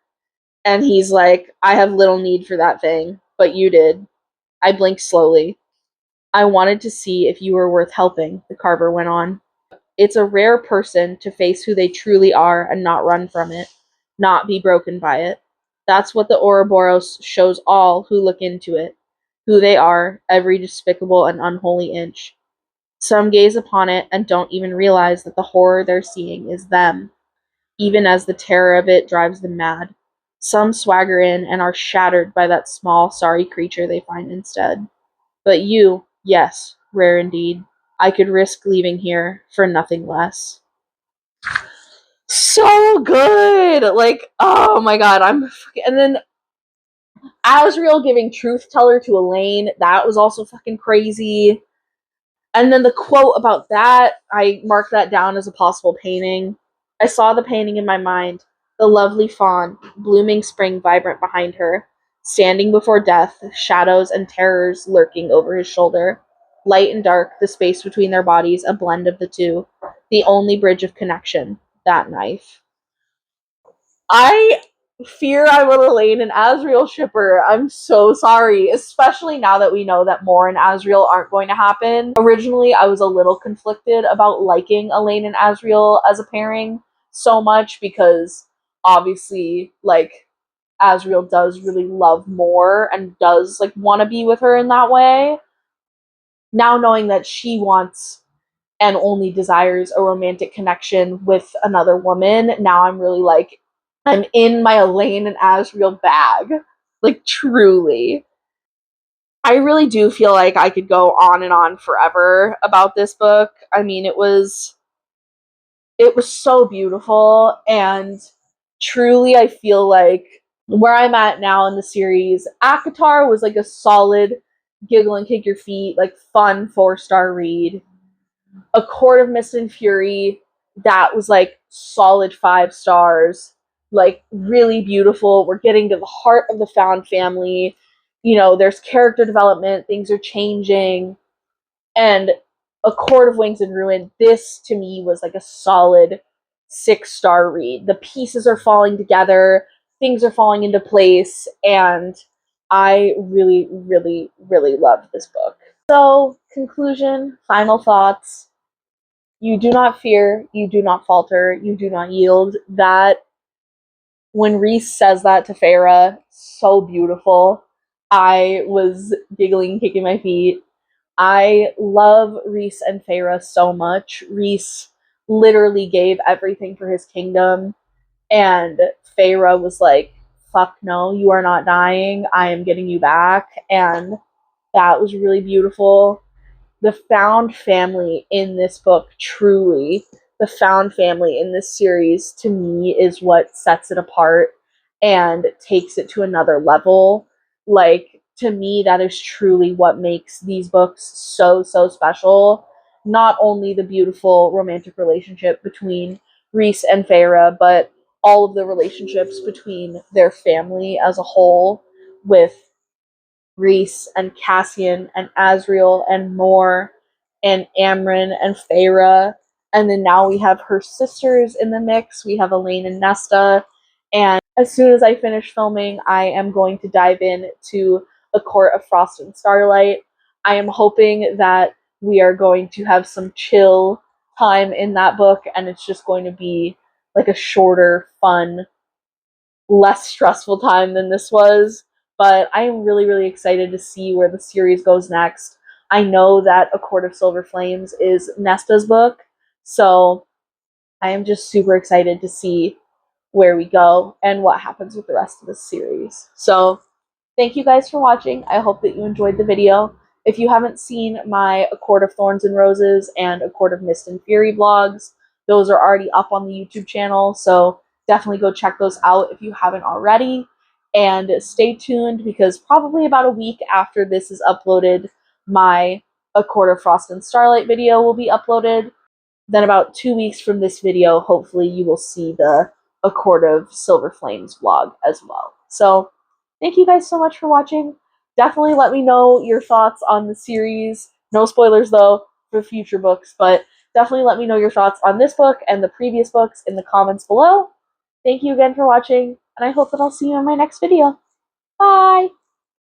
and he's like, I have little need for that thing, but you did. I blinked slowly. I wanted to see if you were worth helping, the carver went on. It's a rare person to face who they truly are and not run from it, not be broken by it. That's what the Ouroboros shows all who look into it, who they are, every despicable and unholy inch. Some gaze upon it and don't even realize that the horror they're seeing is them, even as the terror of it drives them mad. Some swagger in and are shattered by that small, sorry creature they find instead. But you, yes, rare indeed. I could risk leaving here for nothing less. So good! Like, oh my god, and then Asriel giving truth teller to Elain, that was also fucking crazy. And then the quote about that, I marked that down as a possible painting. I saw the painting in my mind. The lovely fawn, blooming spring vibrant behind her, standing before death, shadows and terrors lurking over his shoulder. Light and dark, the space between their bodies, a blend of the two. The only bridge of connection, that knife. I fear I will Elain an Asriel shipper. I'm so sorry, especially now that we know that Mor and Asriel aren't going to happen. Originally, I was a little conflicted about liking Elain and Asriel as a pairing so much because obviously, like, Asriel does really love Mor and does like want to be with her in that way. Now knowing that she wants and only desires a romantic connection with another woman, now I'm really like, I'm in my Elain and Asriel bag. Like, truly. I really do feel like I could go on and on forever about this book. I mean, it was so beautiful, and truly I feel like where I'm at now in the series, ACOTAR was like a solid giggle and kick your feet, like fun 4-star read. A Court of Mist and Fury, that was like solid 5 stars, like really beautiful. We're getting to the heart of the found family. You know, there's character development, things are changing. And A Court of Wings and Ruin, this to me was like a solid 6-star read. The pieces are falling together, things are falling into place, and I really, really, really loved this book. So, conclusion, final thoughts. You do not fear, you do not falter, you do not yield. That, when Rhys says that to Feyre, so beautiful. I was giggling, kicking my feet. I love Rhys and Feyre so much. Rhys literally gave everything for his kingdom, and Feyre was like, fuck no, you are not dying. I am getting you back. And that was really beautiful. The found family in this book, truly, the found family in this series, to me, is what sets it apart and takes it to another level. Like, to me, that is truly what makes these books so, so special. Not only the beautiful romantic relationship between Rhys and Feyre, but all of the relationships between their family as a whole, with Rhys and Cassian and Azriel and Mor and Amren and Feyre. And then now we have her sisters in the mix. We have Elain and Nesta. And as soon as I finish filming, I am going to dive in to The Court of Frost and Starlight. I am hoping that we are going to have some chill time in that book, and it's just going to be like a shorter, fun, less stressful time than this was. But I am really, really excited to see where the series goes next. I know that A Court of Silver Flames is Nesta's book, so I am just super excited to see where we go and what happens with the rest of the series. So thank you guys for watching. I hope that you enjoyed the video. If you haven't seen my A Court of Thorns and Roses and A Court of Mist and Fury vlogs, those are already up on the YouTube channel, so definitely go check those out if you haven't already. And stay tuned, because probably about a week after this is uploaded, my A Court of Frost and Starlight video will be uploaded. Then about 2 weeks from this video, hopefully you will see the A Court of Silver Flames vlog as well. So thank you guys so much for watching. Definitely let me know your thoughts on the series. No spoilers though for future books, but definitely let me know your thoughts on this book and the previous books in the comments below. Thank you again for watching, and I hope that I'll see you in my next video. Bye!